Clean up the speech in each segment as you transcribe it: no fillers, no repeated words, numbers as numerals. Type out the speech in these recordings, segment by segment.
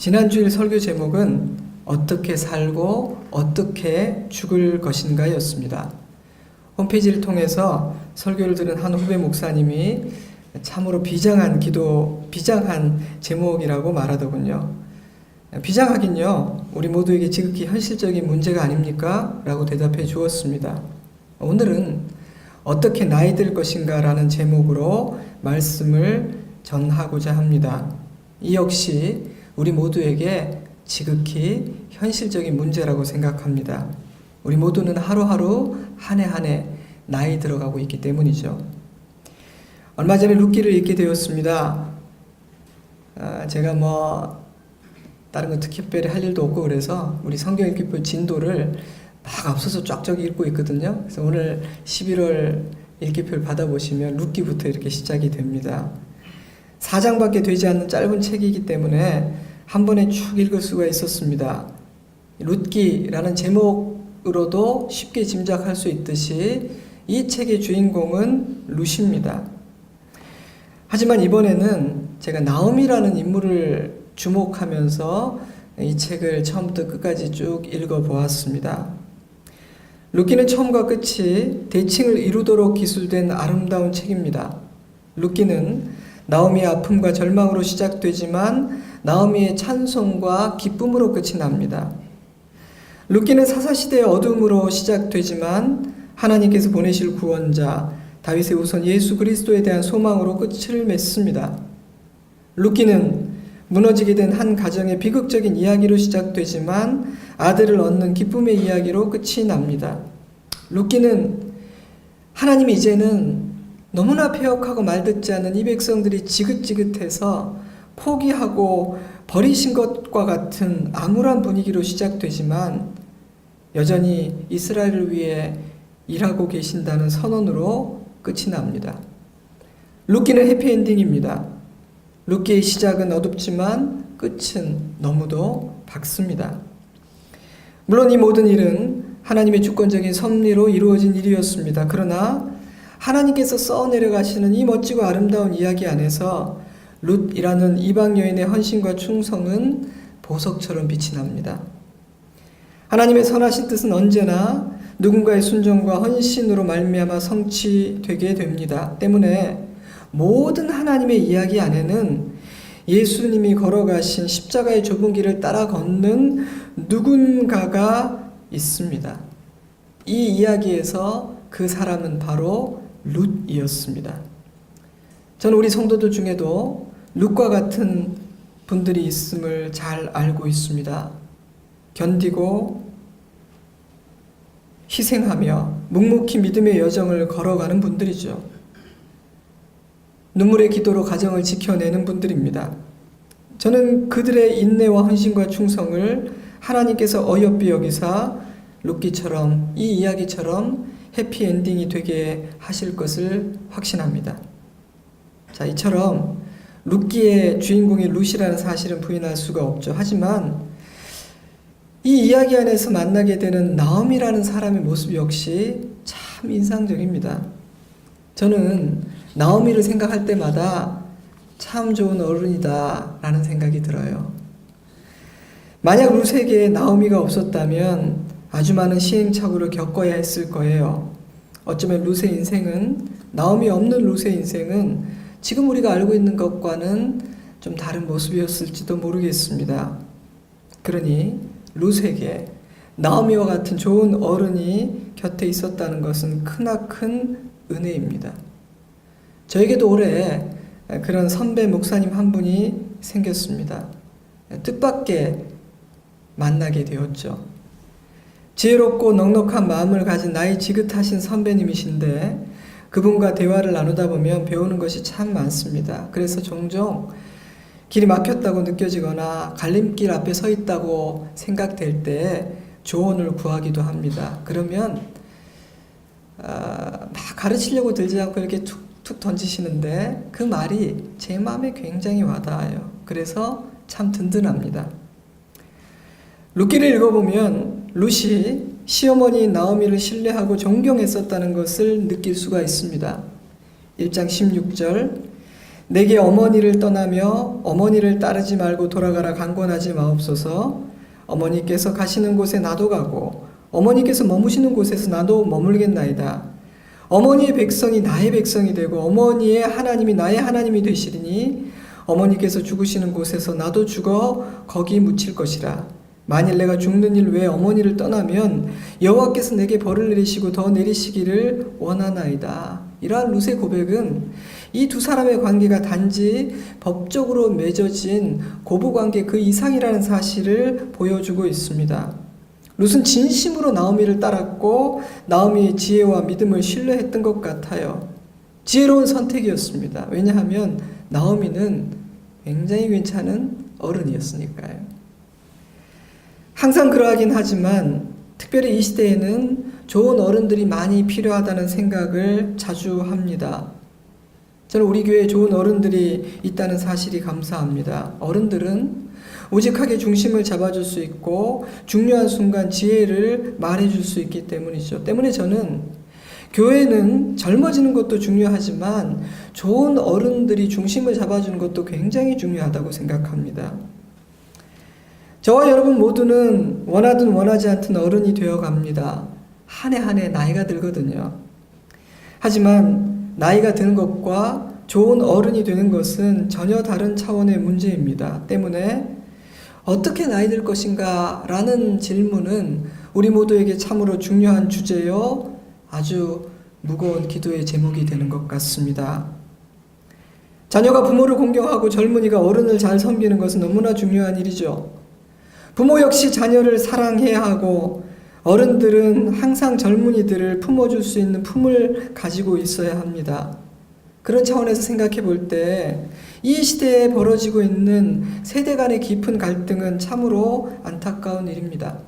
지난주일 설교 제목은 어떻게 살고 어떻게 죽을 것인가 였습니다. 홈페이지를 통해서 설교를 들은 한 후배 목사님이 참으로 비장한 제목이라고 말하더군요. 비장하긴요, 우리 모두에게 지극히 현실적인 문제가 아닙니까? 라고 대답해 주었습니다. 오늘은 어떻게 나이 들 것인가 라는 제목으로 말씀을 전하고자 합니다. 이 역시 우리 모두에게 지극히 현실적인 문제라고 생각합니다. 우리 모두는 하루하루 한 해 한 해 나이 들어가고 있기 때문이죠. 얼마 전에 룻기를 읽게 되었습니다. 제가 다른 거 특별히 할 일도 없고 그래서 우리 성경 읽기표 진도를 막 앞서서 쫙쫙 읽고 있거든요. 그래서 오늘 11월 읽기표를 받아보시면 룻기부터 이렇게 시작이 됩니다. 4장밖에 되지 않는 짧은 책이기 때문에 한 번에 쭉 읽을 수가 있었습니다. 룻기라는 제목으로도 쉽게 짐작할 수 있듯이 이 책의 주인공은 룻입니다. 하지만 이번에는 제가 나오미라는 인물을 주목하면서 이 책을 처음부터 끝까지 쭉 읽어보았습니다. 룻기는 처음과 끝이 대칭을 이루도록 기술된 아름다운 책입니다. 룻기는 나오미의 아픔과 절망으로 시작되지만 나오미의 찬송과 기쁨으로 끝이 납니다. 룻기는 사사시대의 어둠으로 시작되지만 하나님께서 보내실 구원자 다윗의 후손 예수 그리스도에 대한 소망으로 끝을 맺습니다. 룻기는 무너지게 된 한 가정의 비극적인 이야기로 시작되지만 아들을 얻는 기쁨의 이야기로 끝이 납니다. 룻기는 하나님이 이제는 너무나 패역하고 말듣지 않는 이 백성들이 지긋지긋해서 포기하고 버리신 것과 같은 암울한 분위기로 시작되지만 여전히 이스라엘을 위해 일하고 계신다는 선언으로 끝이 납니다. 룻기는 해피엔딩입니다. 룻기의 시작은 어둡지만 끝은 너무도 밝습니다. 물론 이 모든 일은 하나님의 주권적인 섭리로 이루어진 일이었습니다. 그러나 하나님께서 써내려가시는 이 멋지고 아름다운 이야기 안에서 룻이라는 이방 여인의 헌신과 충성은 보석처럼 빛이 납니다. 하나님의 선하신 뜻은 언제나 누군가의 순종과 헌신으로 말미암아 성취되게 됩니다. 때문에 모든 하나님의 이야기 안에는 예수님이 걸어가신 십자가의 좁은 길을 따라 걷는 누군가가 있습니다. 이 이야기에서 그 사람은 바로 룻이었습니다. 저는 우리 성도들 중에도 룻과 같은 분들이 있음을 잘 알고 있습니다. 견디고 희생하며 묵묵히 믿음의 여정을 걸어가는 분들이죠. 눈물의 기도로 가정을 지켜내는 분들입니다. 저는 그들의 인내와 헌신과 충성을 하나님께서 어여삐 여기사 룻기처럼 이 이야기처럼 해피엔딩이 되게 하실 것을 확신합니다. 자, 이처럼 룻기의 주인공이 룻이라는 사실은 부인할 수가 없죠. 하지만 이 이야기 안에서 만나게 되는 나오미라는 사람의 모습 역시 참 인상적입니다. 저는 나오미를 생각할 때마다 참 좋은 어른이다 라는 생각이 들어요. 만약 룻에게 나오미가 없었다면 아주 많은 시행착오를 겪어야 했을 거예요. 어쩌면 룻의 인생은, 나오미 없는 룻의 인생은 지금 우리가 알고 있는 것과는 좀 다른 모습이었을지도 모르겠습니다. 그러니 룻에게 나오미와 같은 좋은 어른이 곁에 있었다는 것은 크나큰 은혜입니다. 저에게도 올해 그런 선배 목사님 한 분이 생겼습니다. 뜻밖의 만나게 되었죠. 지혜롭고 넉넉한 마음을 가진 나이 지긋하신 선배님이신데 그분과 대화를 나누다 보면 배우는 것이 참 많습니다. 그래서 종종 길이 막혔다고 느껴지거나 갈림길 앞에 서 있다고 생각될 때 조언을 구하기도 합니다. 그러면 막 가르치려고 들지 않고 이렇게 툭툭 던지시는데 그 말이 제 마음에 굉장히 와닿아요. 그래서 참 든든합니다. 룻기를 읽어보면 룻이 시어머니 나오미를 신뢰하고 존경했었다는 것을 느낄 수가 있습니다. 1장 16절 내게 어머니를 떠나며 어머니를 따르지 말고 돌아가라 강권하지 마옵소서. 어머니께서 가시는 곳에 나도 가고 어머니께서 머무시는 곳에서 나도 머물겠나이다. 어머니의 백성이 나의 백성이 되고 어머니의 하나님이 나의 하나님이 되시리니 어머니께서 죽으시는 곳에서 나도 죽어 거기 묻힐 것이라. 만일 내가 죽는 일 외에 어머니를 떠나면 여호와께서 내게 벌을 내리시고 더 내리시기를 원하나이다. 이러한 룻의 고백은 이 두 사람의 관계가 단지 법적으로 맺어진 고부관계 그 이상이라는 사실을 보여주고 있습니다. 룻은 진심으로 나오미를 따랐고 나오미의 지혜와 믿음을 신뢰했던 것 같아요. 지혜로운 선택이었습니다. 왜냐하면 나오미는 굉장히 괜찮은 어른이었으니까요. 항상 그러하긴 하지만 특별히 이 시대에는 좋은 어른들이 많이 필요하다는 생각을 자주 합니다. 저는 우리 교회에 좋은 어른들이 있다는 사실이 감사합니다. 어른들은 우직하게 중심을 잡아줄 수 있고 중요한 순간 지혜를 말해줄 수 있기 때문이죠. 때문에 저는 교회는 젊어지는 것도 중요하지만 좋은 어른들이 중심을 잡아주는 것도 굉장히 중요하다고 생각합니다. 저와 여러분 모두는 원하든 원하지 않든 어른이 되어갑니다. 한 해 한 해 나이가 들거든요. 하지만 나이가 드는 것과 좋은 어른이 되는 것은 전혀 다른 차원의 문제입니다. 때문에 어떻게 나이 들 것인가 라는 질문은 우리 모두에게 참으로 중요한 주제요, 아주 무거운 기도의 제목이 되는 것 같습니다. 자녀가 부모를 공경하고 젊은이가 어른을 잘 섬기는 것은 너무나 중요한 일이죠. 부모 역시 자녀를 사랑해야 하고 어른들은 항상 젊은이들을 품어줄 수 있는 품을 가지고 있어야 합니다. 그런 차원에서 생각해 볼 때 이 시대에 벌어지고 있는 세대 간의 깊은 갈등은 참으로 안타까운 일입니다.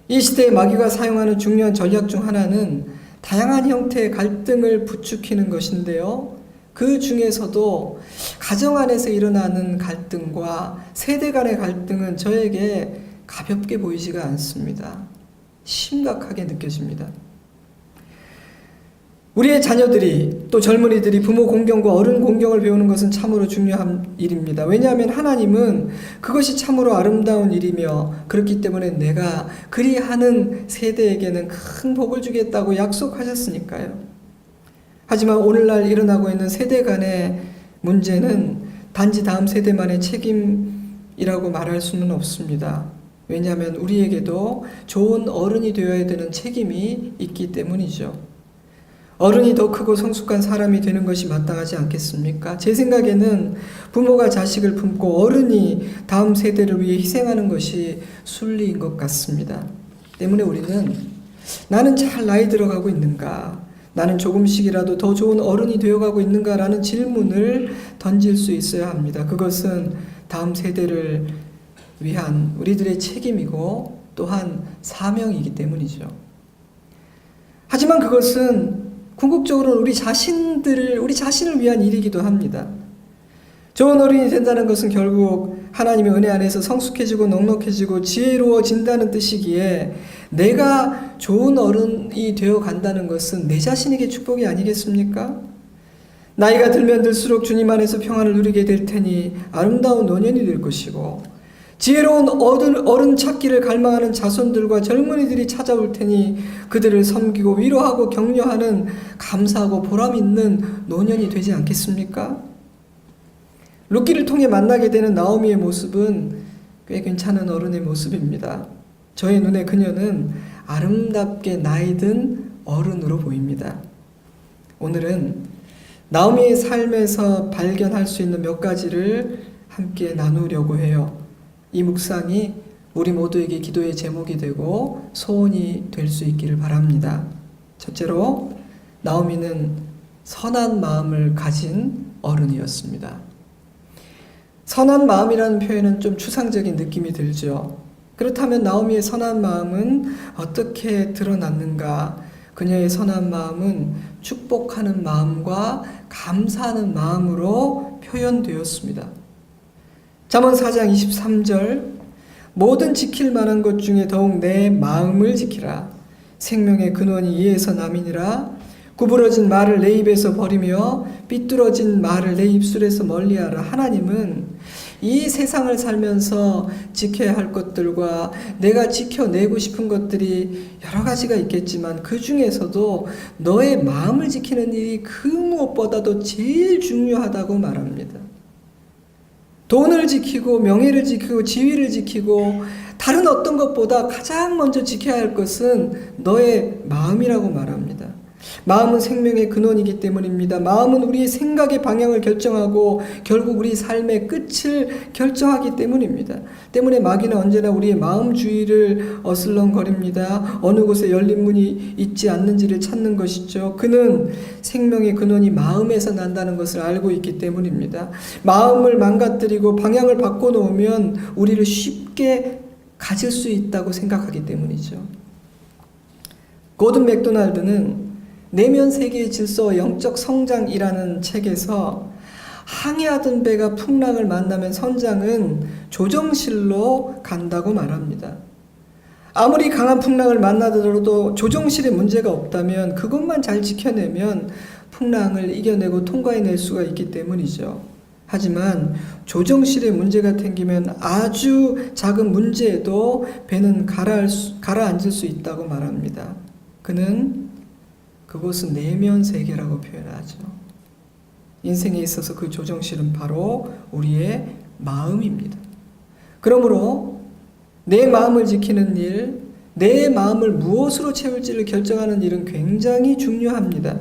이 시대에 마귀가 사용하는 중요한 전략 중 하나는 다양한 형태의 갈등을 부추기는 것인데요. 그 중에서도 가정 안에서 일어나는 갈등과 세대 간의 갈등은 저에게 가볍게 보이지가 않습니다. 심각하게 느껴집니다. 우리의 자녀들이 또 젊은이들이 부모 공경과 어른 공경을 배우는 것은 참으로 중요한 일입니다. 왜냐하면 하나님은 그것이 참으로 아름다운 일이며 그렇기 때문에 내가 그리하는 세대에게는 큰 복을 주겠다고 약속하셨으니까요. 하지만 오늘날 일어나고 있는 세대 간의 문제는 단지 다음 세대만의 책임이라고 말할 수는 없습니다. 왜냐하면 우리에게도 좋은 어른이 되어야 되는 책임이 있기 때문이죠. 어른이 더 크고 성숙한 사람이 되는 것이 마땅하지 않겠습니까? 제 생각에는 부모가 자식을 품고 어른이 다음 세대를 위해 희생하는 것이 순리인 것 같습니다. 때문에 우리는 나는 잘 나이 들어가고 있는가? 나는 조금씩이라도 더 좋은 어른이 되어가고 있는가라는 질문을 던질 수 있어야 합니다. 그것은 다음 세대를 위한 우리들의 책임이고 또한 사명이기 때문이죠. 하지만 그것은 궁극적으로는 우리 자신을 위한 일이기도 합니다. 좋은 어른이 된다는 것은 결국 하나님의 은혜 안에서 성숙해지고 넉넉해지고 지혜로워진다는 뜻이기에 내가 좋은 어른이 되어 간다는 것은 내 자신에게 축복이 아니겠습니까? 나이가 들면 들수록 주님 안에서 평안을 누리게 될 테니 아름다운 노년이 될 것이고 지혜로운 어른 찾기를 갈망하는 자손들과 젊은이들이 찾아올 테니 그들을 섬기고 위로하고 격려하는 감사하고 보람 있는 노년이 되지 않겠습니까? 룻기를 통해 만나게 되는 나오미의 모습은 꽤 괜찮은 어른의 모습입니다. 저의 눈에 그녀는 아름답게 나이든 어른으로 보입니다. 오늘은 나오미의 삶에서 발견할 수 있는 몇 가지를 함께 나누려고 해요. 이 묵상이 우리 모두에게 기도의 제목이 되고 소원이 될 수 있기를 바랍니다. 첫째로, 나오미는 선한 마음을 가진 어른이었습니다. 선한 마음이라는 표현은 좀 추상적인 느낌이 들죠. 그렇다면 나오미의 선한 마음은 어떻게 드러났는가? 그녀의 선한 마음은 축복하는 마음과 감사하는 마음으로 표현되었습니다. 잠언 4장 23절, 모든 지킬 만한 것 중에 더욱 내 마음을 지키라. 생명의 근원이 이에서 남이니라. 구부러진 말을 내 입에서 버리며 삐뚤어진 말을 내 입술에서 멀리하라. 하나님은 이 세상을 살면서 지켜야 할 것들과 내가 지켜내고 싶은 것들이 여러 가지가 있겠지만 그 중에서도 너의 마음을 지키는 일이 그 무엇보다도 제일 중요하다고 말합니다. 돈을 지키고 명예를 지키고 지위를 지키고 다른 어떤 것보다 가장 먼저 지켜야 할 것은 너의 마음이라고 말합니다. 마음은 생명의 근원이기 때문입니다. 마음은 우리의 생각의 방향을 결정하고 결국 우리 삶의 끝을 결정하기 때문입니다. 때문에 마귀는 언제나 우리의 마음 주위를 어슬렁거립니다. 어느 곳에 열린 문이 있지 않는지를 찾는 것이죠. 그는 생명의 근원이 마음에서 난다는 것을 알고 있기 때문입니다. 마음을 망가뜨리고 방향을 바꿔놓으면 우리를 쉽게 가질 수 있다고 생각하기 때문이죠. 고든 맥도날드는 내면 세계의 질서와 영적 성장이라는 책에서 항해하던 배가 풍랑을 만나면 선장은 조정실로 간다고 말합니다. 아무리 강한 풍랑을 만나더라도 조정실에 문제가 없다면 그것만 잘 지켜내면 풍랑을 이겨내고 통과해낼 수가 있기 때문이죠. 하지만 조정실에 문제가 생기면 아주 작은 문제에도 배는 가라앉을 수 있다고 말합니다. 그것은 내면 세계라고 표현하죠. 인생에 있어서 그 조정실은 바로 우리의 마음입니다. 그러므로 내 마음을 지키는 일, 내 마음을 무엇으로 채울지를 결정하는 일은 굉장히 중요합니다.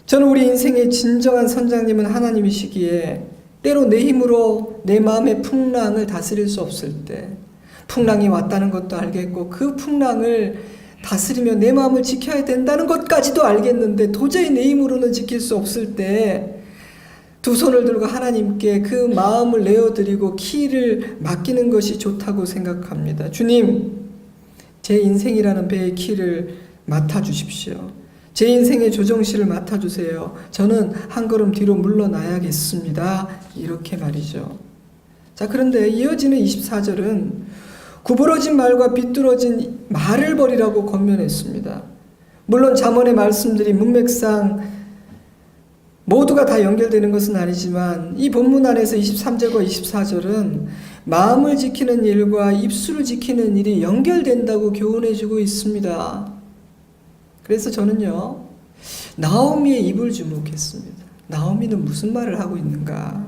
저는 우리 인생의 진정한 선장님은 하나님이시기에 때로 내 힘으로 내 마음의 풍랑을 다스릴 수 없을 때 풍랑이 왔다는 것도 알겠고 그 풍랑을 다스리며 내 마음을 지켜야 된다는 것까지도 알겠는데 도저히 내 힘으로는 지킬 수 없을 때 두 손을 들고 하나님께 그 마음을 내어드리고 키를 맡기는 것이 좋다고 생각합니다. 주님, 제 인생이라는 배의 키를 맡아주십시오. 제 인생의 조정실을 맡아주세요. 저는 한 걸음 뒤로 물러나야겠습니다. 이렇게 말이죠. 자, 그런데 이어지는 24절은 구부러진 말과 비뚤어진 말을 버리라고 권면했습니다. 물론 잠언의 말씀들이 문맥상 모두가 다 연결되는 것은 아니지만 이 본문 안에서 23절과 24절은 마음을 지키는 일과 입술을 지키는 일이 연결된다고 교훈해주고 있습니다. 그래서 저는요, 나오미의 입을 주목했습니다. 나오미는 무슨 말을 하고 있는가?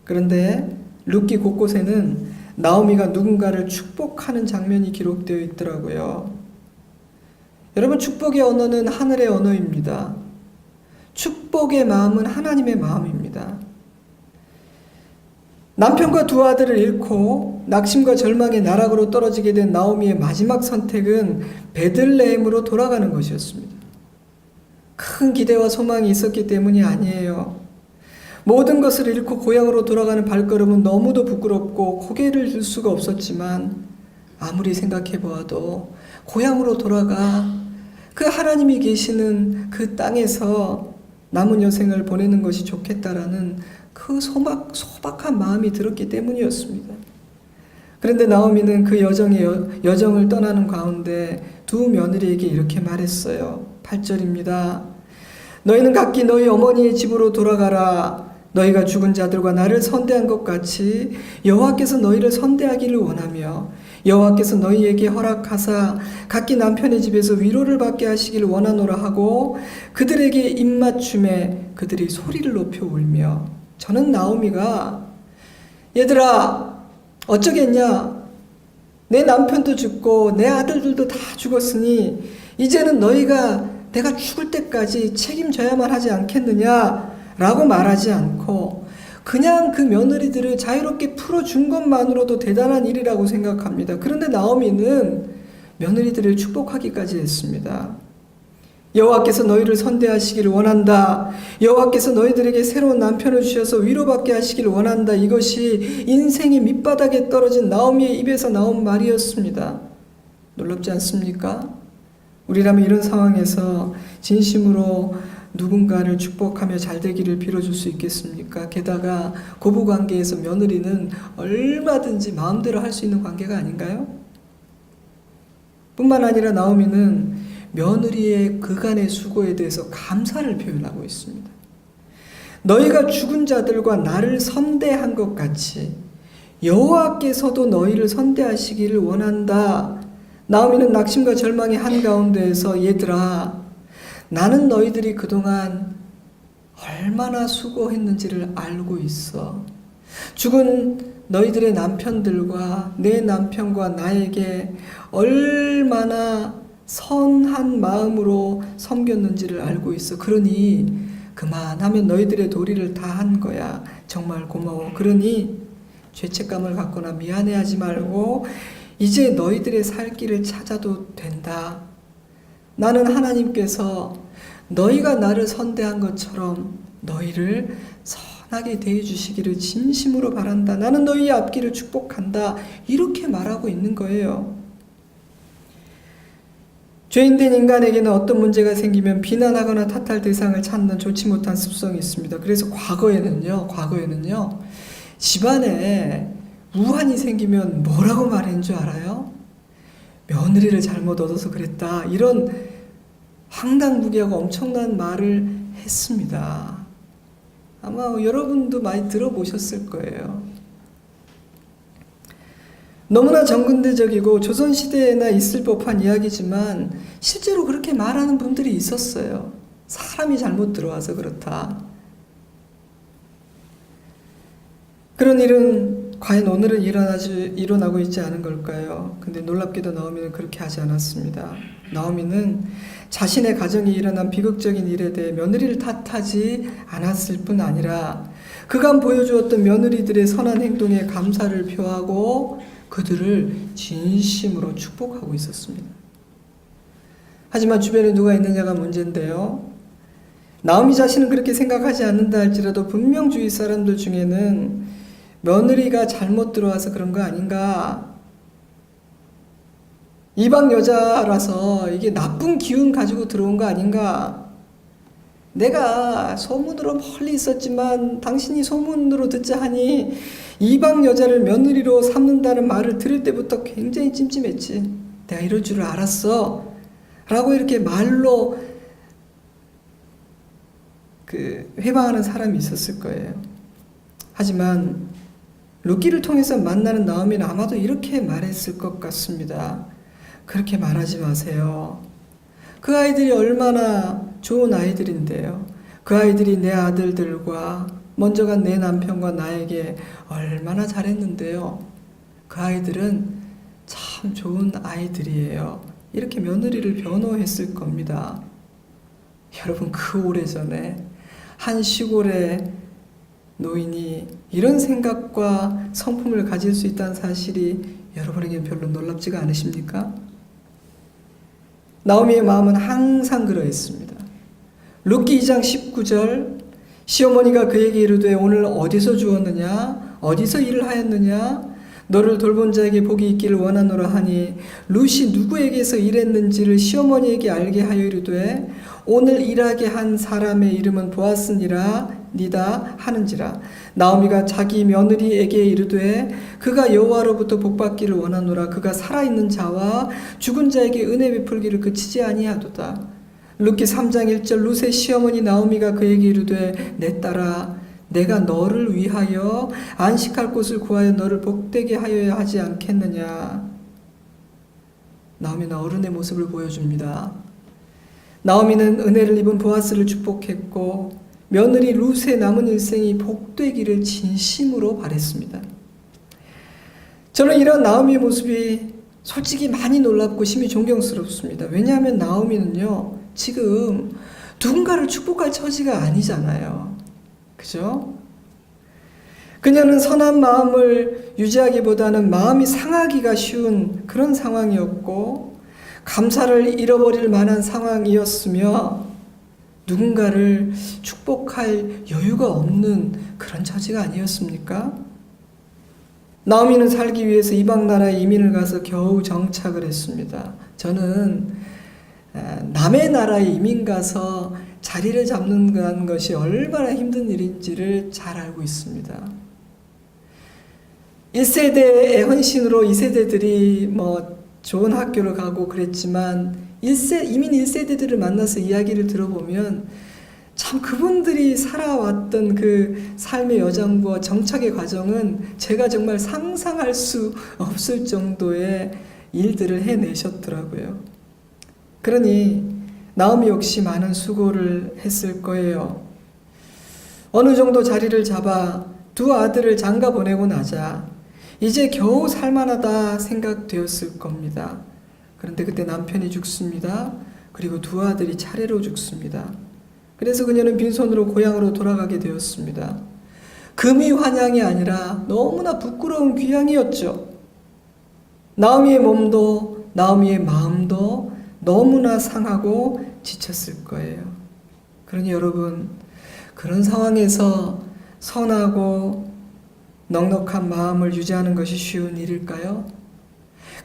그런데 룻기 곳곳에는 나오미가 누군가를 축복하는 장면이 기록되어 있더라고요. 여러분, 축복의 언어는 하늘의 언어입니다. 축복의 마음은 하나님의 마음입니다. 남편과 두 아들을 잃고 낙심과 절망의 나락으로 떨어지게 된 나오미의 마지막 선택은 베들레헴으로 돌아가는 것이었습니다. 큰 기대와 소망이 있었기 때문이 아니에요. 모든 것을 잃고 고향으로 돌아가는 발걸음은 너무도 부끄럽고 고개를 들 수가 없었지만 아무리 생각해 보아도 고향으로 돌아가 그 하나님이 계시는 그 땅에서 남은 여생을 보내는 것이 좋겠다라는 그 소박한 마음이 들었기 때문이었습니다. 그런데 나오미는 그 여정을 떠나는 가운데 두 며느리에게 이렇게 말했어요. 8절입니다. 너희는 각기 너희 어머니의 집으로 돌아가라. 너희가 죽은 자들과 나를 선대한 것 같이 여호와께서 너희를 선대하기를 원하며 여호와께서 너희에게 허락하사 각기 남편의 집에서 위로를 받게 하시기를 원하노라 하고 그들에게 입맞춤에 그들이 소리를 높여 울며 저는 나오미가 얘들아 어쩌겠냐 내 남편도 죽고 내 아들들도 다 죽었으니 이제는 너희가 내가 죽을 때까지 책임져야만 하지 않겠느냐 라고 말하지 않고 그냥 그 며느리들을 자유롭게 풀어준 것만으로도 대단한 일이라고 생각합니다. 그런데 나오미는 며느리들을 축복하기까지 했습니다. 여호와께서 너희를 선대하시기를 원한다. 여호와께서 너희들에게 새로운 남편을 주셔서 위로받게 하시기를 원한다. 이것이 인생의 밑바닥에 떨어진 나오미의 입에서 나온 말이었습니다. 놀랍지 않습니까? 우리라면 이런 상황에서 진심으로 누군가를 축복하며 잘되기를 빌어줄 수 있겠습니까? 게다가 고부관계에서 며느리는 얼마든지 마음대로 할 수 있는 관계가 아닌가요? 뿐만 아니라 나오미는 며느리의 그간의 수고에 대해서 감사를 표현하고 있습니다. 너희가 죽은 자들과 나를 선대한 것 같이 여호와께서도 너희를 선대하시기를 원한다. 나오미는 낙심과 절망의 한가운데에서 얘들아, 나는 너희들이 그동안 얼마나 수고했는지를 알고 있어. 죽은 너희들의 남편들과 내 남편과 나에게 얼마나 선한 마음으로 섬겼는지를 알고 있어. 그러니 그만하면 너희들의 도리를 다 한 거야. 정말 고마워. 그러니 죄책감을 갖거나 미안해하지 말고 이제 너희들의 살 길을 찾아도 된다. 나는 하나님께서 너희가 나를 선대한 것처럼 너희를 선하게 대해주시기를 진심으로 바란다. 나는 너희의 앞길을 축복한다. 이렇게 말하고 있는 거예요. 죄인된 인간에게는 어떤 문제가 생기면 비난하거나 탓할 대상을 찾는 좋지 못한 습성이 있습니다. 그래서 과거에는요, 집안에 우환이 생기면 뭐라고 말했는 줄 알아요? 며느리를 잘못 얻어서 그랬다. 이런 황당무계하고 엄청난 말을 했습니다. 아마 여러분도 많이 들어보셨을 거예요. 너무나 정근대적이고 조선시대에나 있을 법한 이야기지만 실제로 그렇게 말하는 분들이 있었어요. 사람이 잘못 들어와서 그렇다. 그런 일은 과연 오늘은 일어나고 있지 않은 걸까요? 근데 놀랍게도 나오미는 그렇게 하지 않았습니다. 나오미는 자신의 가정에 일어난 비극적인 일에 대해 며느리를 탓하지 않았을 뿐 아니라 그간 보여주었던 며느리들의 선한 행동에 감사를 표하고 그들을 진심으로 축복하고 있었습니다. 하지만 주변에 누가 있느냐가 문제인데요. 나오미 자신은 그렇게 생각하지 않는다 할지라도 분명 주위 사람들 중에는 며느리가 잘못 들어와서 그런 거 아닌가, 이방 여자라서 이게 나쁜 기운 가지고 들어온 거 아닌가, 내가 소문으로 멀리 있었지만 당신이 소문으로 듣자 하니 이방 여자를 며느리로 삼는다는 말을 들을 때부터 굉장히 찜찜했지. 내가 이럴 줄을 알았어 라고 이렇게 말로 회방하는 사람이 있었을 거예요. 하지만 룻기를 통해서 만나는 나오미는 아마도 이렇게 말했을 것 같습니다. 그렇게 말하지 마세요. 그 아이들이 얼마나 좋은 아이들인데요. 그 아이들이 내 아들들과 먼저 간 내 남편과 나에게 얼마나 잘했는데요. 그 아이들은 참 좋은 아이들이에요. 이렇게 며느리를 변호했을 겁니다. 여러분, 그 오래전에 한 시골의 노인이 이런 생각과 성품을 가질 수 있다는 사실이 여러분에게 별로 놀랍지가 않으십니까? 나오미의 마음은 항상 그러했습니다. 룻기 2장 19절, 시어머니가 그에게 이르되 오늘 어디서 주었느냐? 어디서 일을 하였느냐? 너를 돌본 자에게 복이 있기를 원하노라 하니 룻이 누구에게서 일했는지를 시어머니에게 알게 하여 이르되 오늘 일하게 한 사람의 이름은 보아스니라 니다 하는지라. 나오미가 자기 며느리에게 이르되 그가 여호와로부터 복받기를 원하노라. 그가 살아있는 자와 죽은 자에게 은혜 베풀기를 그치지 아니하도다. 룻기 3장 1절, 룻의 시어머니 나오미가 그에게 이르되 내 딸아, 내가 너를 위하여 안식할 곳을 구하여 너를 복되게 하여야 하지 않겠느냐. 나오미는 어른의 모습을 보여줍니다. 나오미는 은혜를 입은 보아스를 축복했고 며느리 룻의 남은 일생이 복되기를 진심으로 바랬습니다. 저는 이런 나오미의 모습이 솔직히 많이 놀랍고 심히 존경스럽습니다. 왜냐하면 나오미는요, 지금 누군가를 축복할 처지가 아니잖아요. 그죠? 그녀는 선한 마음을 유지하기보다는 마음이 상하기가 쉬운 그런 상황이었고 감사를 잃어버릴 만한 상황이었으며 누군가를 축복할 여유가 없는 그런 처지가 아니었습니까? 나오미는 살기 위해서 이방 나라에 이민을 가서 겨우 정착을 했습니다. 저는 남의 나라에 이민 가서 자리를 잡는 것이 얼마나 힘든 일인지를 잘 알고 있습니다. 1세대의 헌신으로 2세대들이 좋은 학교를 가고 그랬지만 이민 1세대들을 만나서 이야기를 들어보면 참 그분들이 살아왔던 그 삶의 여정과 정착의 과정은 제가 정말 상상할 수 없을 정도의 일들을 해내셨더라고요. 그러니 나오미 역시 많은 수고를 했을 거예요. 어느 정도 자리를 잡아 두 아들을 장가 보내고 나자 이제 겨우 살만하다 생각되었을 겁니다. 그런데 그때 남편이 죽습니다. 그리고 두 아들이 차례로 죽습니다. 그래서 그녀는 빈손으로 고향으로 돌아가게 되었습니다. 금이 환향이 아니라 너무나 부끄러운 귀향이었죠. 나오미의 몸도 나오미의 마음도 너무나 상하고 지쳤을 거예요. 그러니 여러분, 그런 상황에서 선하고 넉넉한 마음을 유지하는 것이 쉬운 일일까요?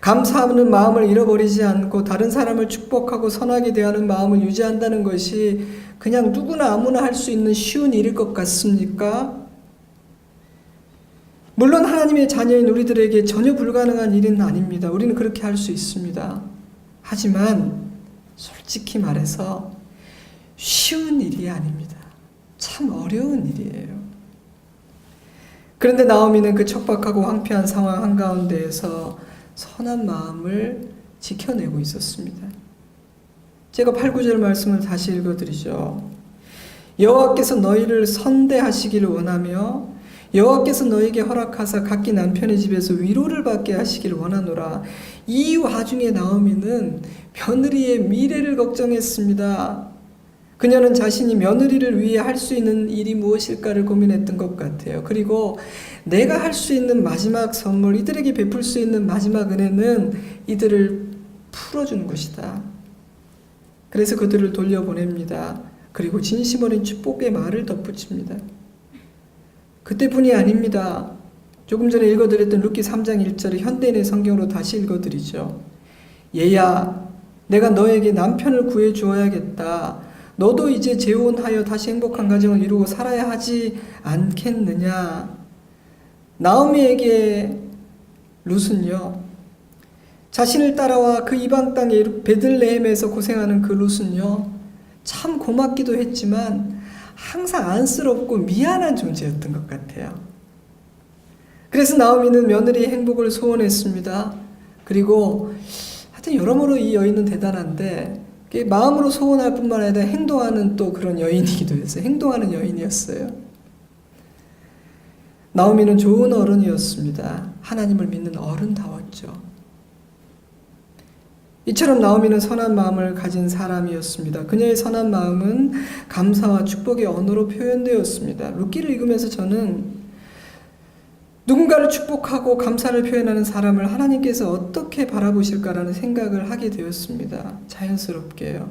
감사하는 마음을 잃어버리지 않고 다른 사람을 축복하고 선하게 대하는 마음을 유지한다는 것이 그냥 누구나 아무나 할 수 있는 쉬운 일일 것 같습니까? 물론 하나님의 자녀인 우리들에게 전혀 불가능한 일은 아닙니다. 우리는 그렇게 할 수 있습니다. 하지만 솔직히 말해서 쉬운 일이 아닙니다. 참 어려운 일이에요. 그런데 나오미는 그 척박하고 황폐한 상황 한가운데에서 선한 마음을 지켜내고 있었습니다. 제가 8, 9절 말씀을 다시 읽어드리죠. 여호와께서 너희를 선대하시기를 원하며 여호와께서 너희에게 허락하사 각기 남편의 집에서 위로를 받게 하시기를 원하노라. 이 와중에 나오미는 며느리의 미래를 걱정했습니다. 그녀는 자신이 며느리를 위해 할 수 있는 일이 무엇일까를 고민했던 것 같아요. 그리고 내가 할 수 있는 마지막 선물, 이들에게 베풀 수 있는 마지막 은혜는 이들을 풀어주는 것이다. 그래서 그들을 돌려보냅니다. 그리고 진심 어린 축복의 말을 덧붙입니다. 그때뿐이 아닙니다. 조금 전에 읽어드렸던 룻기 3장 1절을 현대인의 성경으로 다시 읽어드리죠. 얘야, 내가 너에게 남편을 구해 주어야겠다. 너도 이제 재혼하여 다시 행복한 가정을 이루고 살아야 하지 않겠느냐. 나오미에게 룻은요, 자신을 따라와 그 이방 땅의 베들레헴에서 고생하는 그 룻은요, 참 고맙기도 했지만 항상 안쓰럽고 미안한 존재였던 것 같아요. 그래서 나오미는 며느리의 행복을 소원했습니다. 그리고 하여튼 여러모로 이 여인은 대단한데 마음으로 소원할 뿐만 아니라 행동하는 또 그런 여인이기도 했어요. 행동하는 여인이었어요. 나오미는 좋은 어른이었습니다. 하나님을 믿는 어른다웠죠. 이처럼 나오미는 선한 마음을 가진 사람이었습니다. 그녀의 선한 마음은 감사와 축복의 언어로 표현되었습니다. 룻기를 읽으면서 저는 누군가를 축복하고 감사를 표현하는 사람을 하나님께서 어떻게 바라보실까라는 생각을 하게 되었습니다. 자연스럽게요.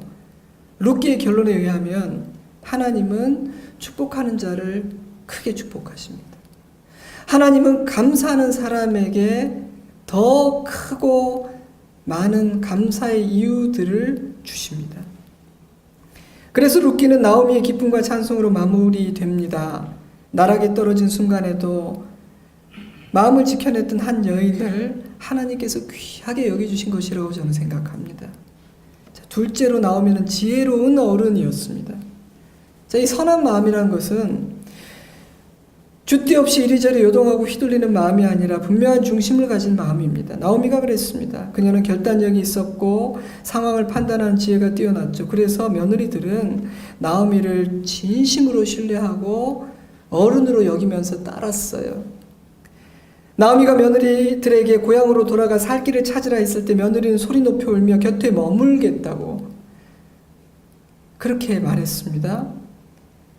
룻기의 결론에 의하면 하나님은 축복하는 자를 크게 축복하십니다. 하나님은 감사하는 사람에게 더 크고 많은 감사의 이유들을 주십니다. 그래서 룻기는 나오미의 기쁨과 찬송으로 마무리됩니다. 나락에 떨어진 순간에도 마음을 지켜냈던 한 여인을 하나님께서 귀하게 여겨주신 것이라고 저는 생각합니다. 자, 둘째로 나오미는 지혜로운 어른이었습니다. 자, 이 선한 마음이라는 것은 줏대 없이 이리저리 요동하고 휘둘리는 마음이 아니라 분명한 중심을 가진 마음입니다. 나오미가 그랬습니다. 그녀는 결단력이 있었고 상황을 판단하는 지혜가 뛰어났죠. 그래서 며느리들은 나오미를 진심으로 신뢰하고 어른으로 여기면서 따랐어요. 나오미가 며느리들에게 고향으로 돌아가 살 길을 찾으라 했을 때 며느리는 소리 높여 울며 곁에 머물겠다고 그렇게 말했습니다.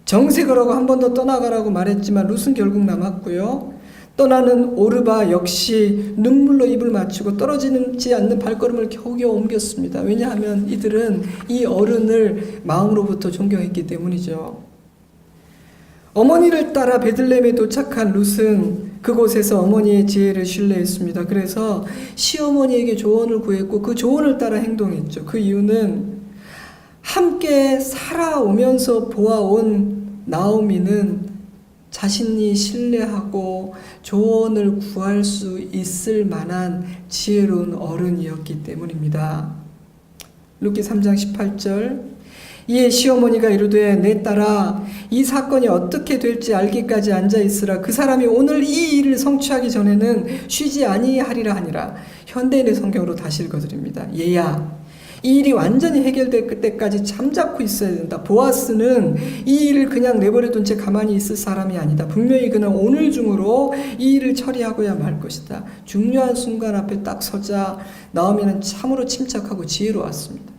정색을 하고 한 번 더 떠나가라고 말했지만 룻은 결국 남았고요. 떠나는 오르바 역시 눈물로 입을 맞추고 떨어지지 않는 발걸음을 겨우겨우 옮겼습니다. 왜냐하면 이들은 이 어른을 마음으로부터 존경했기 때문이죠. 어머니를 따라 베들레헴에 도착한 룻은 그곳에서 어머니의 지혜를 신뢰했습니다. 그래서 시어머니에게 조언을 구했고 그 조언을 따라 행동했죠. 그 이유는 함께 살아오면서 보아온 나오미는 자신이 신뢰하고 조언을 구할 수 있을 만한 지혜로운 어른이었기 때문입니다. 루키 3장 18절 이에 시어머니가 이르되 내 딸아 이 사건이 어떻게 될지 알기까지 앉아있으라. 그 사람이 오늘 이 일을 성취하기 전에는 쉬지 아니하리라 하니라. 현대인의 성경으로 다시 읽어드립니다. 얘야 이 일이 완전히 해결될 때까지 잠자코 있어야 된다. 보아스는 이 일을 그냥 내버려둔 채 가만히 있을 사람이 아니다. 분명히 그는 오늘 중으로 이 일을 처리하고야 말 것이다. 중요한 순간 앞에 딱 서자 나오미는 참으로 침착하고 지혜로웠습니다.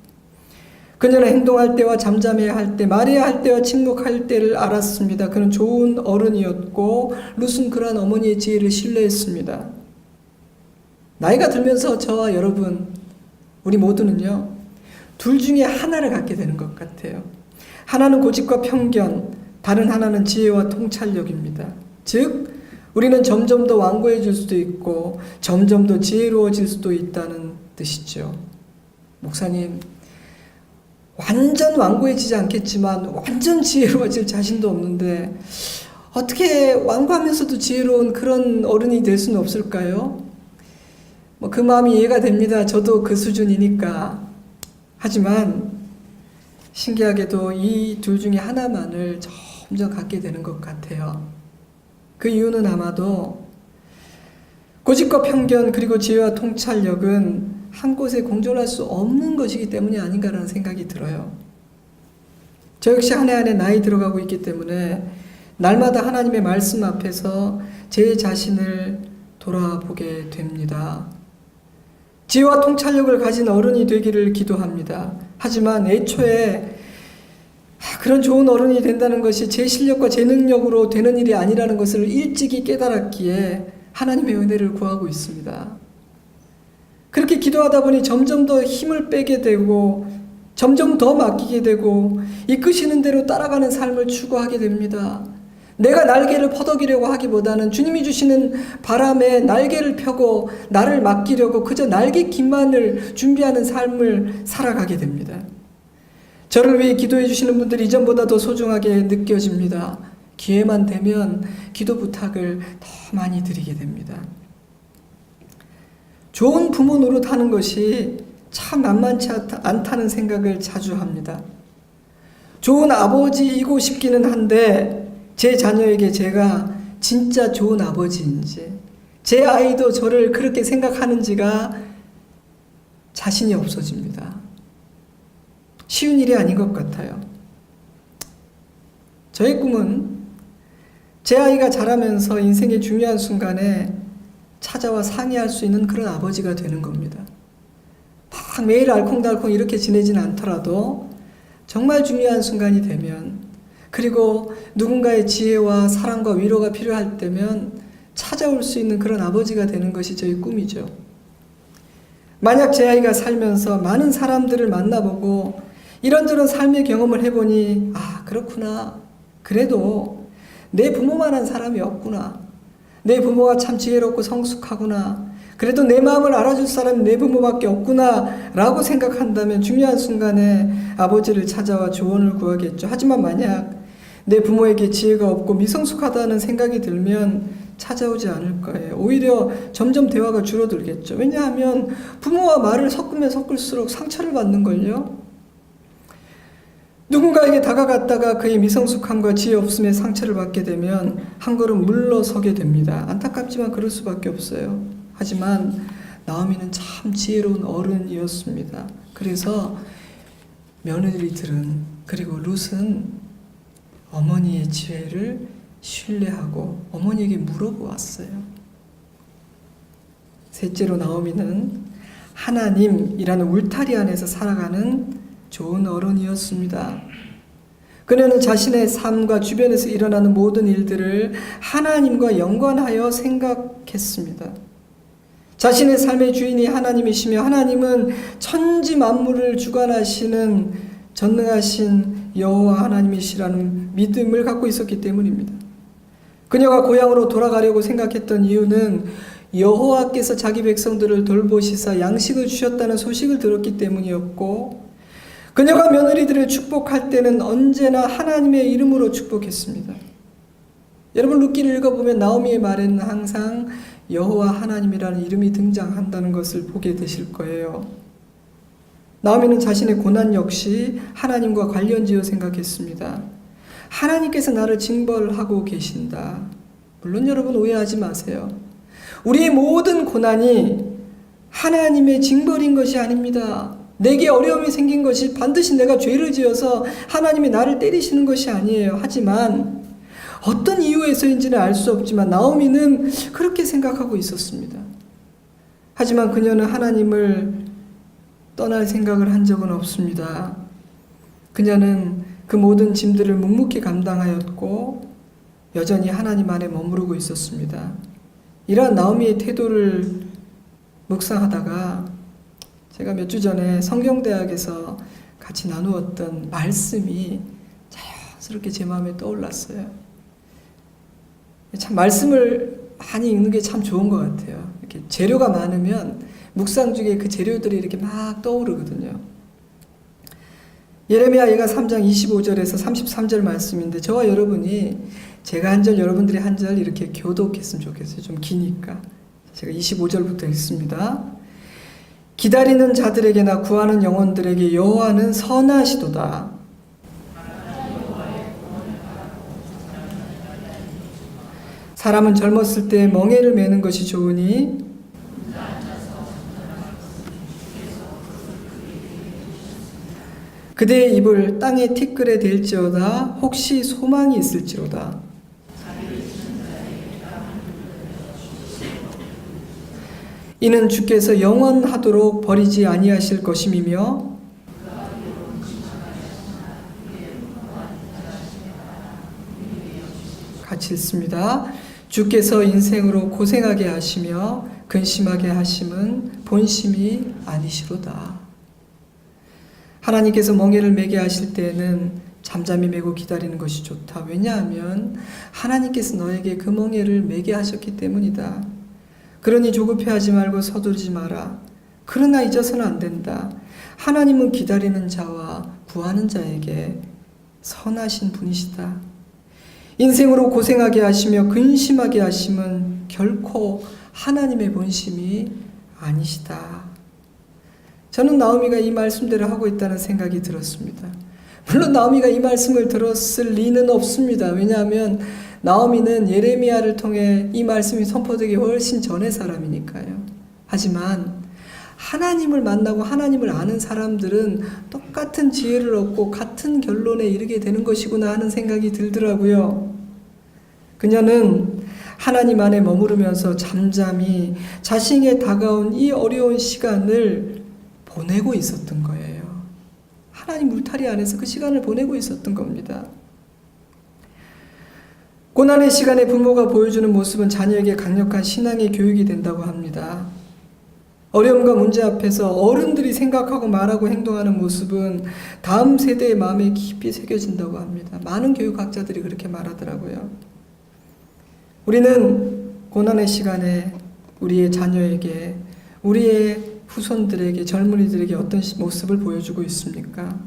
그녀는 행동할 때와 잠잠해야 할 때, 말해야 할 때와 침묵할 때를 알았습니다. 그는 좋은 어른이었고 룻은 그러한 어머니의 지혜를 신뢰했습니다. 나이가 들면서 저와 여러분, 우리 모두는요, 둘 중에 하나를 갖게 되는 것 같아요. 하나는 고집과 편견, 다른 하나는 지혜와 통찰력입니다. 즉, 우리는 점점 더 완고해질 수도 있고 점점 더 지혜로워질 수도 있다는 뜻이죠. 목사님, 완전 완고해지지 않겠지만 완전 지혜로워질 자신도 없는데 어떻게 완고하면서도 지혜로운 그런 어른이 될 수는 없을까요? 그 마음이 이해가 됩니다. 저도 그 수준이니까. 하지만 신기하게도 이 둘 중에 하나만을 점점 갖게 되는 것 같아요. 그 이유는 아마도 고집과 편견 그리고 지혜와 통찰력은 한 곳에 공존할 수 없는 것이기 때문이 아닌가라는 생각이 들어요. 저 역시 한 해 한 해 나이 들어가고 있기 때문에 날마다 하나님의 말씀 앞에서 제 자신을 돌아보게 됩니다. 지혜와 통찰력을 가진 어른이 되기를 기도합니다. 하지만 애초에 그런 좋은 어른이 된다는 것이 제 실력과 제 능력으로 되는 일이 아니라는 것을 일찍이 깨달았기에 하나님의 은혜를 구하고 있습니다. 그렇게 기도하다 보니 점점 더 힘을 빼게 되고 점점 더 맡기게 되고 이끄시는 대로 따라가는 삶을 추구하게 됩니다. 내가 날개를 퍼덕이려고 하기보다는 주님이 주시는 바람에 날개를 펴고 나를 맡기려고 그저 날개 긴만을 준비하는 삶을 살아가게 됩니다. 저를 위해 기도해 주시는 분들이 이전보다 더 소중하게 느껴집니다. 기회만 되면 기도 부탁을 더 많이 드리게 됩니다. 좋은 부모 노릇하는 것이 참 만만치 않다는 생각을 자주 합니다. 좋은 아버지이고 싶기는 한데 제 자녀에게 제가 진짜 좋은 아버지인지 제 아이도 저를 그렇게 생각하는지가 자신이 없어집니다. 쉬운 일이 아닌 것 같아요. 저의 꿈은 제 아이가 자라면서 인생의 중요한 순간에 찾아와 상의할 수 있는 그런 아버지가 되는 겁니다. 막 매일 알콩달콩 이렇게 지내진 않더라도 정말 중요한 순간이 되면 그리고 누군가의 지혜와 사랑과 위로가 필요할 때면 찾아올 수 있는 그런 아버지가 되는 것이 저희 꿈이죠. 만약 제 아이가 살면서 많은 사람들을 만나보고 이런저런 삶의 경험을 해보니 그렇구나. 그래도 내 부모만한 사람이 없구나. 내 부모가 참 지혜롭고 성숙하구나. 그래도 내 마음을 알아줄 사람이 내 부모밖에 없구나 라고 생각한다면 중요한 순간에 아버지를 찾아와 조언을 구하겠죠. 하지만 만약 내 부모에게 지혜가 없고 미성숙하다는 생각이 들면 찾아오지 않을 거예요. 오히려 점점 대화가 줄어들겠죠. 왜냐하면 부모와 말을 섞으면 섞을수록 상처를 받는걸요. 누군가에게 다가갔다가 그의 미성숙함과 지혜 없음에 상처를 받게 되면 한 걸음 물러서게 됩니다. 안타깝지만 그럴 수밖에 없어요. 하지만 나오미는 참 지혜로운 어른이었습니다. 그래서 며느리들은 그리고 룻은 어머니의 지혜를 신뢰하고 어머니에게 물어보았어요. 셋째로 나오미는 하나님이라는 울타리 안에서 살아가는 좋은 어른이었습니다. 그녀는 자신의 삶과 주변에서 일어나는 모든 일들을 하나님과 연관하여 생각했습니다. 자신의 삶의 주인이 하나님이시며 하나님은 천지 만물을 주관하시는 전능하신 여호와 하나님이시라는 믿음을 갖고 있었기 때문입니다. 그녀가 고향으로 돌아가려고 생각했던 이유는 여호와께서 자기 백성들을 돌보시사 양식을 주셨다는 소식을 들었기 때문이었고 그녀가 며느리들을 축복할 때는 언제나 하나님의 이름으로 축복했습니다. 여러분 룻기를 읽어보면 나오미의 말에는 항상 여호와 하나님이라는 이름이 등장한다는 것을 보게 되실 거예요. 나오미는 자신의 고난 역시 하나님과 관련지어 생각했습니다. 하나님께서 나를 징벌하고 계신다. 물론 여러분 오해하지 마세요. 우리의 모든 고난이 하나님의 징벌인 것이 아닙니다. 내게 어려움이 생긴 것이 반드시 내가 죄를 지어서 하나님이 나를 때리시는 것이 아니에요. 하지만 어떤 이유에서인지는 알 수 없지만 나오미는 그렇게 생각하고 있었습니다. 하지만 그녀는 하나님을 떠날 생각을 한 적은 없습니다. 그녀는 그 모든 짐들을 묵묵히 감당하였고 여전히 하나님 안에 머무르고 있었습니다. 이러한 나오미의 태도를 묵상하다가 제가 몇 주 전에 성경대학에서 같이 나누었던 말씀이 자연스럽게 제 마음에 떠올랐어요. 참 말씀을 많이 읽는 게 참 좋은 것 같아요. 이렇게 재료가 많으면 묵상 중에 그 재료들이 이렇게 막 떠오르거든요. 예레미야 예가 3장 25절에서 33절 말씀인데 저와 여러분이 제가 한 절 여러분들이 한 절 이렇게 교독했으면 좋겠어요. 좀 기니까. 제가 25절부터 읽습니다. 기다리는 자들에게나 구하는 영혼들에게 여호와는 선하시도다. 사람은 젊었을 때 멍에를 매는 것이 좋으니 그대의 입을 땅에 티끌에 댈지어다. 혹시 소망이 있을지로다. 이는 주께서 영원하도록 버리지 아니하실 것임이며 같이 읽습니다. 주께서 인생으로 고생하게 하시며 근심하게 하심은 본심이 아니시로다. 하나님께서 멍에를 매게 하실 때에는 잠잠히 매고 기다리는 것이 좋다. 왜냐하면 하나님께서 너에게 그 멍에를 매게 하셨기 때문이다. 그러니 조급해하지 말고 서두르지 마라. 그러나 잊어서는 안 된다. 하나님은 기다리는 자와 구하는 자에게 선하신 분이시다. 인생으로 고생하게 하시며 근심하게 하심은 결코 하나님의 본심이 아니시다. 저는 나오미가 이 말씀대로 하고 있다는 생각이 들었습니다. 물론 나오미가 이 말씀을 들었을 리는 없습니다. 왜냐하면 나오미는 예레미야를 통해 이 말씀이 선포되기 훨씬 전의 사람이니까요. 하지만 하나님을 만나고 하나님을 아는 사람들은 똑같은 지혜를 얻고 같은 결론에 이르게 되는 것이구나 하는 생각이 들더라고요. 그녀는 하나님 안에 머무르면서 잠잠히 자신에게 다가온 이 어려운 시간을 보내고 있었던 거예요. 하나님 울타리 안에서 그 시간을 보내고 있었던 겁니다. 고난의 시간에 부모가 보여주는 모습은 자녀에게 강력한 신앙의 교육이 된다고 합니다. 어려움과 문제 앞에서 어른들이 생각하고 말하고 행동하는 모습은 다음 세대의 마음에 깊이 새겨진다고 합니다. 많은 교육학자들이 그렇게 말하더라고요. 우리는 고난의 시간에 우리의 자녀에게, 우리의 후손들에게, 젊은이들에게 어떤 모습을 보여주고 있습니까?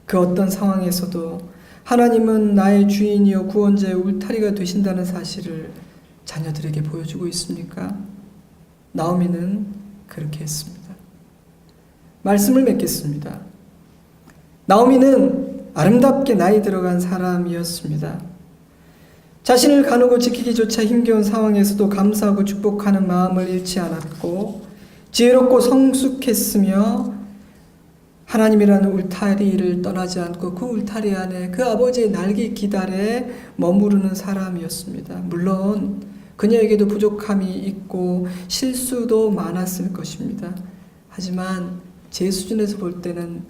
그 어떤 상황에서도 하나님은 나의 주인이요 구원자의 울타리가 되신다는 사실을 자녀들에게 보여주고 있습니까? 나오미는 그렇게 했습니다. 말씀을 맺겠습니다. 나오미는 아름답게 나이 들어간 사람이었습니다. 자신을 가누고 지키기조차 힘겨운 상황에서도 감사하고 축복하는 마음을 잃지 않았고 지혜롭고 성숙했으며 하나님이라는 울타리를 떠나지 않고 그 울타리 안에 그 아버지의 날개 기다에 머무르는 사람이었습니다. 물론 그녀에게도 부족함이 있고 실수도 많았을 것입니다. 하지만 제 수준에서 볼 때는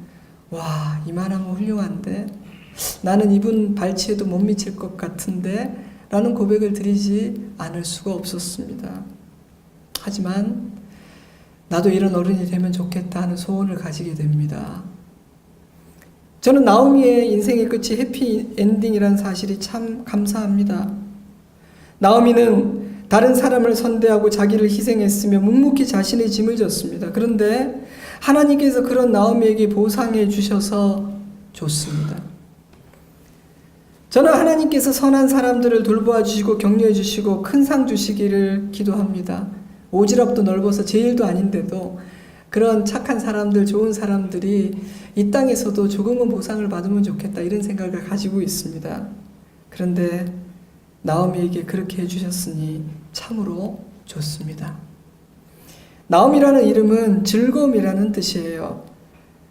와, 이만하면 훌륭한데 나는 이분 발치에도 못 미칠 것 같은데 라는 고백을 드리지 않을 수가 없었습니다. 하지만 나도 이런 어른이 되면 좋겠다 하는 소원을 가지게 됩니다. 저는 나오미의 인생의 끝이 해피엔딩이라는 사실이 참 감사합니다. 나오미는 다른 사람을 선대하고 자기를 희생했으며 묵묵히 자신의 짐을 졌습니다. 그런데 하나님께서 그런 나오미에게 보상해 주셔서 좋습니다. 저는 하나님께서 선한 사람들을 돌보아 주시고 격려해 주시고 큰 상 주시기를 기도합니다. 오지랖도 넓어서 제 일도 아닌데도 그런 착한 사람들, 좋은 사람들이 이 땅에서도 조금은 보상을 받으면 좋겠다, 이런 생각을 가지고 있습니다. 그런데 나오미에게 그렇게 해주셨으니 참으로 좋습니다. 나오미라는 이름은 즐거움이라는 뜻이에요.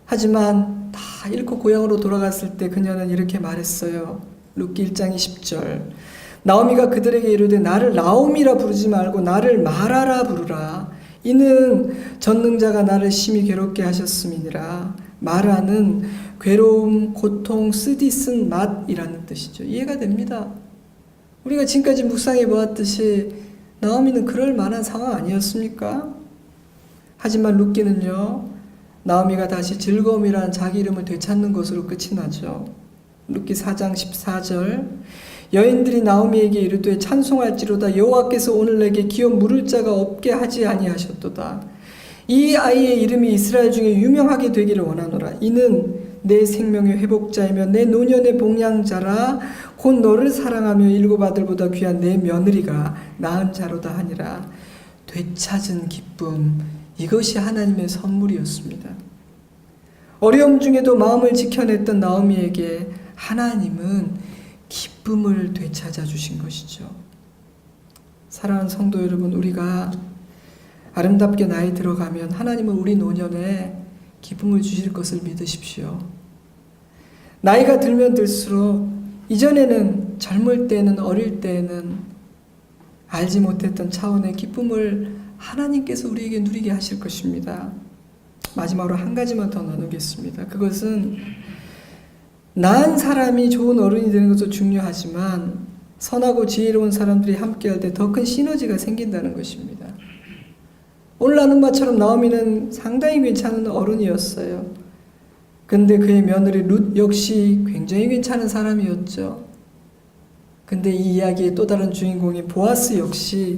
하지만 다 잃고 고향으로 돌아갔을 때 그녀는 이렇게 말했어요. 룻기 1장 20절. 나오미가 그들에게 이르되 나를 나오미라 부르지 말고 나를 마라라 부르라. 이는 전능자가 나를 심히 괴롭게 하셨음이니라. 마라는 괴로움, 고통, 쓰디쓴 맛이라는 뜻이죠. 이해가 됩니다. 우리가 지금까지 묵상해 보았듯이 나오미는 그럴 만한 상황 아니었습니까? 하지만 룻기는요, 나오미가 다시 즐거움이라는 자기 이름을 되찾는 것으로 끝이 나죠. 룻기 4장 14절. 여인들이 나오미에게 이르되 찬송할지로다 여호와께서 오늘 내게 기업 물을 자가 없게 하지 아니하셨도다. 이 아이의 이름이 이스라엘 중에 유명하게 되기를 원하노라. 이는 내 생명의 회복자이며 내 노년의 복량자라. 곧 너를 사랑하며 일곱 아들보다 귀한 내 며느리가 낳은 자로다 하니라. 되찾은 기쁨, 이것이 하나님의 선물이었습니다. 어려움 중에도 마음을 지켜냈던 나오미에게 하나님은 기쁨을 되찾아 주신 것이죠. 사랑하는 성도 여러분, 우리가 아름답게 나이 들어가면 하나님은 우리 노년에 기쁨을 주실 것을 믿으십시오. 나이가 들면 들수록 이전에는 젊을 때는, 어릴 때는 알지 못했던 차원의 기쁨을 하나님께서 우리에게 누리게 하실 것입니다. 마지막으로 한 가지만 더 나누겠습니다. 그것은 나은 사람이 좋은 어른이 되는 것도 중요하지만 선하고 지혜로운 사람들이 함께할 때 더 큰 시너지가 생긴다는 것입니다. 오늘 나눈 바처럼 나오미는 상당히 괜찮은 어른이었어요. 근데 그의 며느리 룻 역시 굉장히 괜찮은 사람이었죠. 근데 이 이야기의 또 다른 주인공인 보아스 역시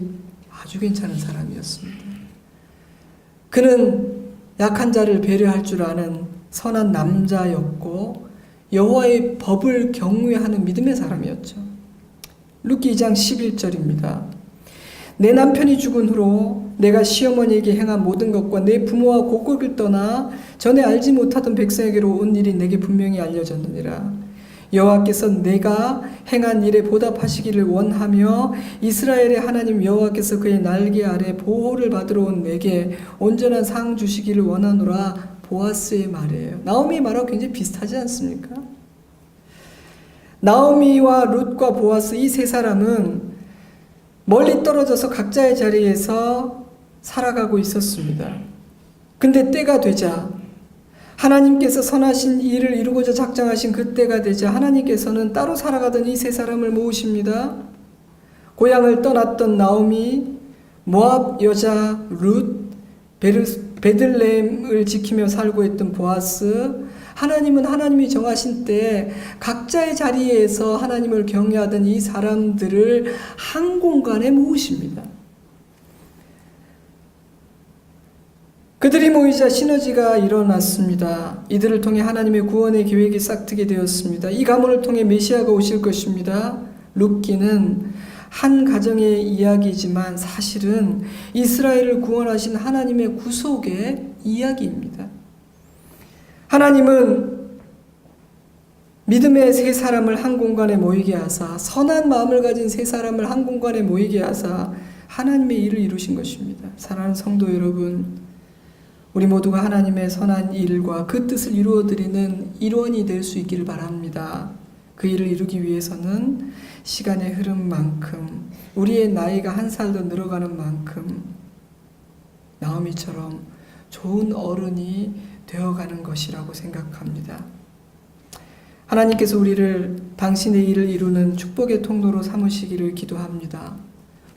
아주 괜찮은 사람이었습니다. 그는 약한 자를 배려할 줄 아는 선한 남자였고 여호와의 법을 경외하는 믿음의 사람이었죠. 룻기 2장 11절입니다. 내 남편이 죽은 후로 내가 시어머니에게 행한 모든 것과 내 부모와 고국을 떠나 전에 알지 못하던 백성에게로 온 일이 내게 분명히 알려졌느니라. 여호와께서 내가 행한 일에 보답하시기를 원하며 이스라엘의 하나님 여호와께서 그의 날개 아래 보호를 받으러 온 내게 온전한 상 주시기를 원하노라. 보아스의 말이에요. 나오미의 말하고 굉장히 비슷하지 않습니까? 나오미와 룻과 보아스, 이 세 사람은 멀리 떨어져서 각자의 자리에서 살아가고 있었습니다. 근데 때가 되자, 하나님께서 선하신 일을 이루고자 작정하신 그 때가 되자 하나님께서는 따로 살아가던 이 세 사람을 모으십니다. 고향을 떠났던 나오미, 모압 여자 룻, 베들레헴을 지키며 살고 있던 보아스, 하나님은 하나님이 정하신 때 각자의 자리에서 하나님을 경외하던 이 사람들을 한 공간에 모으십니다. 그들이 모이자 시너지가 일어났습니다. 이들을 통해 하나님의 구원의 계획이 싹트게 되었습니다. 이 가문을 통해 메시아가 오실 것입니다. 룻기는 한 가정의 이야기지만 사실은 이스라엘을 구원하신 하나님의 구속의 이야기입니다. 하나님은 믿음의 세 사람을 한 공간에 모이게 하사, 선한 마음을 가진 세 사람을 한 공간에 모이게 하사 하나님의 일을 이루신 것입니다. 사랑하는 성도 여러분, 우리 모두가 하나님의 선한 일과 그 뜻을 이루어드리는 일원이 될 수 있기를 바랍니다. 그 일을 이루기 위해서는 시간의 흐름만큼, 우리의 나이가 한 살 더 늘어가는 만큼 나오미처럼 좋은 어른이 되어가는 것이라고 생각합니다. 하나님께서 우리를 당신의 일을 이루는 축복의 통로로 삼으시기를 기도합니다.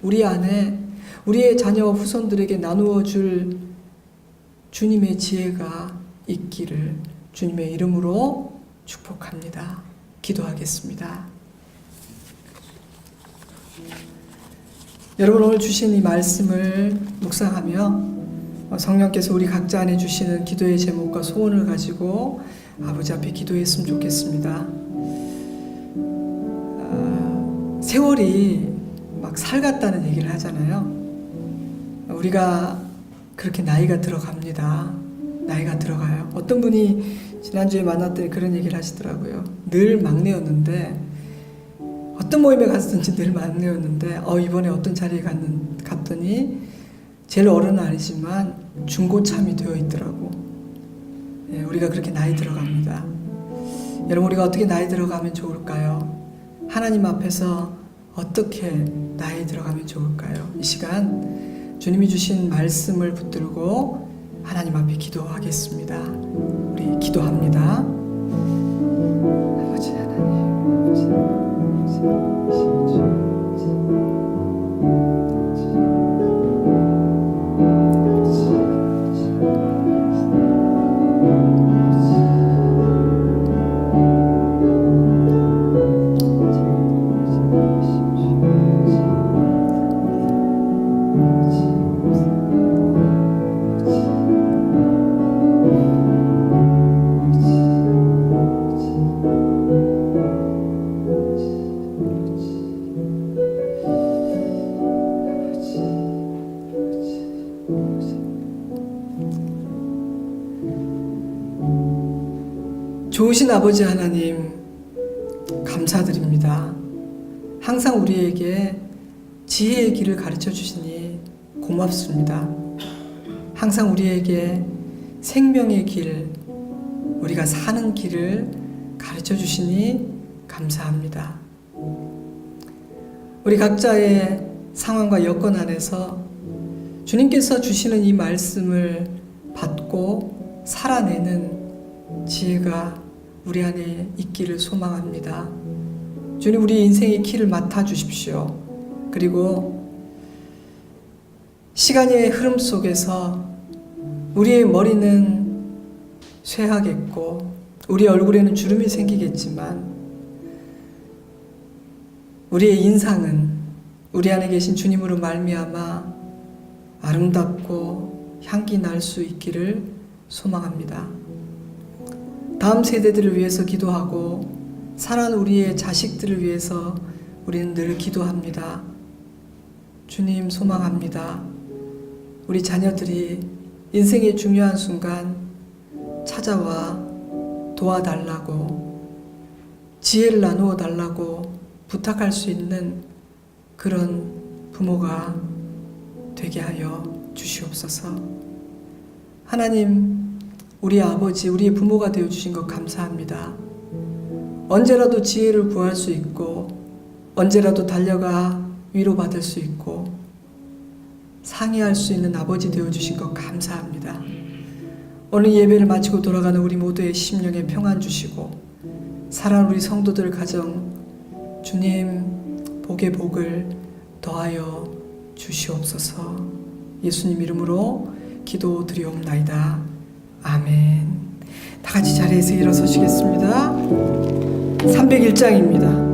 우리 안에 우리의 자녀와 후손들에게 나누어 줄 주님의 지혜가 있기를 주님의 이름으로 축복합니다. 기도하겠습니다. 여러분, 오늘 주신 이 말씀을 묵상하며 성령께서 우리 각자 안에 주시는 기도의 제목과 소원을 가지고 아버지 앞에 기도했으면 좋겠습니다. 세월이 막 살같다는 얘기를 하잖아요. 우리가 그렇게 나이가 들어갑니다. 나이가 들어가요. 어떤 분이 지난주에 만났더니 그런 얘기를 하시더라고요. 늘 막내였는데, 어떤 모임에 갔든지 늘 막내였는데, 이번에 어떤 자리에 갔더니 제일 어른은 아니지만 중고참이 되어 있더라고. 예, 우리가 그렇게 나이 들어갑니다. 여러분, 우리가 어떻게 나이 들어가면 좋을까요? 하나님 앞에서 어떻게 나이 들어가면 좋을까요? 이 시간 주님이 주신 말씀을 붙들고 하나님 앞에 기도하겠습니다. 우리 기도합니다. 아버지 하나님, 좋으신 아버지 하나님, 감사드립니다. 항상 우리에게 지혜의 길을 가르쳐 주시니 고맙습니다. 항상 우리에게 생명의 길, 우리가 사는 길을 가르쳐 주시니 감사합니다. 우리 각자의 상황과 여건 안에서 주님께서 주시는 이 말씀을 받고 살아내는 지혜가 우리 안에 있기를 소망합니다. 주님, 우리 인생의 길을 맡아 주십시오. 그리고 시간의 흐름 속에서 우리의 머리는 쇠하겠고 우리 얼굴에는 주름이 생기겠지만 우리의 인상은 우리 안에 계신 주님으로 말미암아 아름답고 향기 날 수 있기를 소망합니다. 다음 세대들을 위해서 기도하고 살아난 우리의 자식들을 위해서 우리는 늘 기도합니다. 주님, 소망합니다. 우리 자녀들이 인생의 중요한 순간 찾아와 도와달라고, 지혜를 나누어 달라고 부탁할 수 있는 그런 부모가 되게 하여 주시옵소서. 하나님, 우리 아버지, 우리의 부모가 되어주신 것 감사합니다. 언제라도 지혜를 구할 수 있고 언제라도 달려가 위로받을 수 있고 상의할 수 있는 아버지 되어주신 것 감사합니다. 오늘 예배를 마치고 돌아가는 우리 모두의 심령에 평안 주시고 사랑하는 우리 성도들 가정 주님 복의 복을 더하여 주시옵소서. 예수님 이름으로 기도드리옵나이다. 아멘. 다 같이 자리에서 일어서시겠습니다. 301장입니다.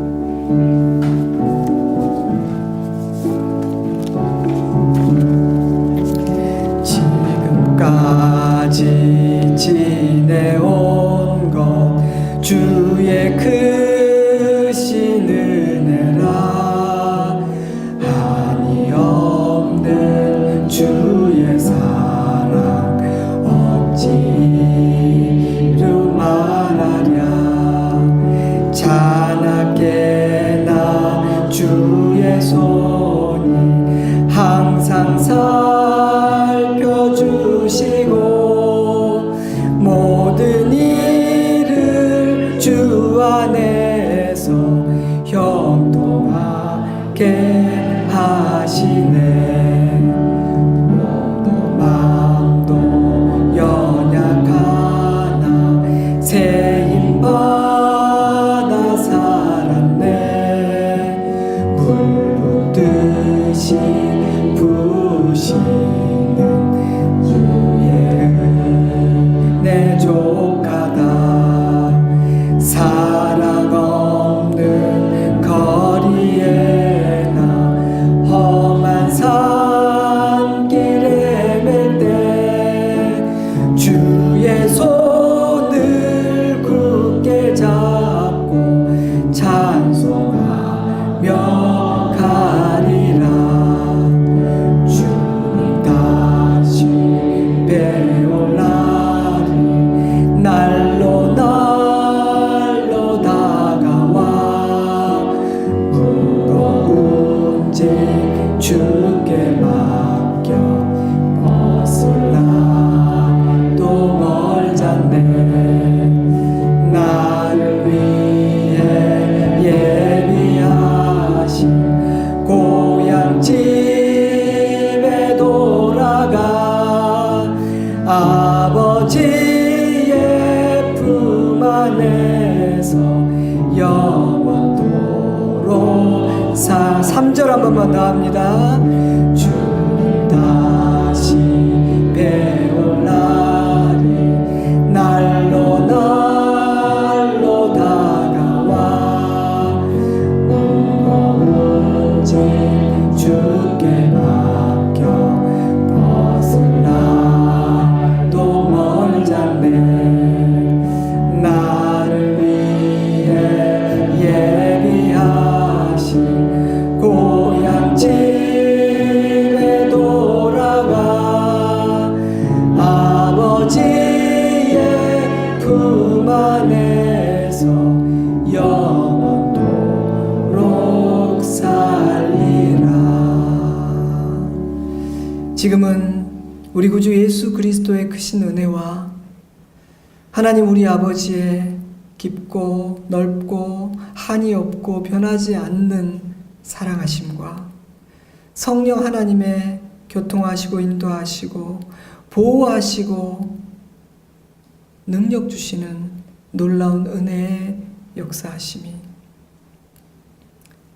지금까지 지내온 것 주의 크신 은혜라. 한이 없는 주의 사랑 어찌로 말하랴. 자나깨나 주의 손이 항상 살펴주시고 모든 일을 주 안에서 형통하게 하시네. 몸도 마음도 연약하나 새 힘 받아 살았네. 물 붓듯이 부시는 주의 은혜 족하다. 사랑 없는 거리에 나 험한 삶 3절 한 번만 더 합니다. 주님 다시 배울 날이 날로 다가와 무거운 짐 주께 맡겨 벗을 날도 멀잖네. 나를 위해 예비하신 고향 집에 돌아가 아버지의 품 안에서 영원토록 살리라. 지금은 우리 구주 예수 그리스도의 크신 은혜와 하나님 우리 아버지의 깊고 넓고 한이 없고 변하지 않는 사랑하심과 성령 하나님의 교통하시고 인도하시고 보호하시고 능력 주시는 놀라운 은혜의 역사하심이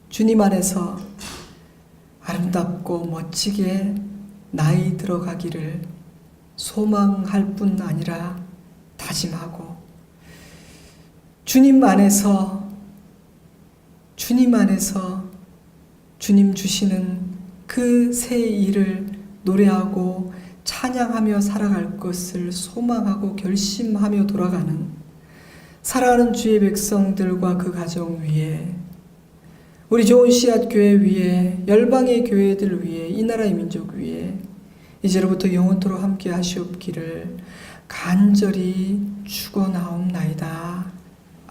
주님 안에서 아름답고 멋지게 나이 들어가기를 소망할 뿐 아니라 다짐하고 주님 안에서 주님 주시는 그 새 일을 노래하고 찬양하며 살아갈 것을 소망하고 결심하며 돌아가는 사랑하는 주의 백성들과 그 가정 위에 우리 좋은 씨앗 교회 위에 열방의 교회들 위에 이 나라의 민족 위에 이제로부터 영원토록 함께 하시옵기를 간절히 축원하옵나이다.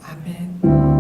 아멘.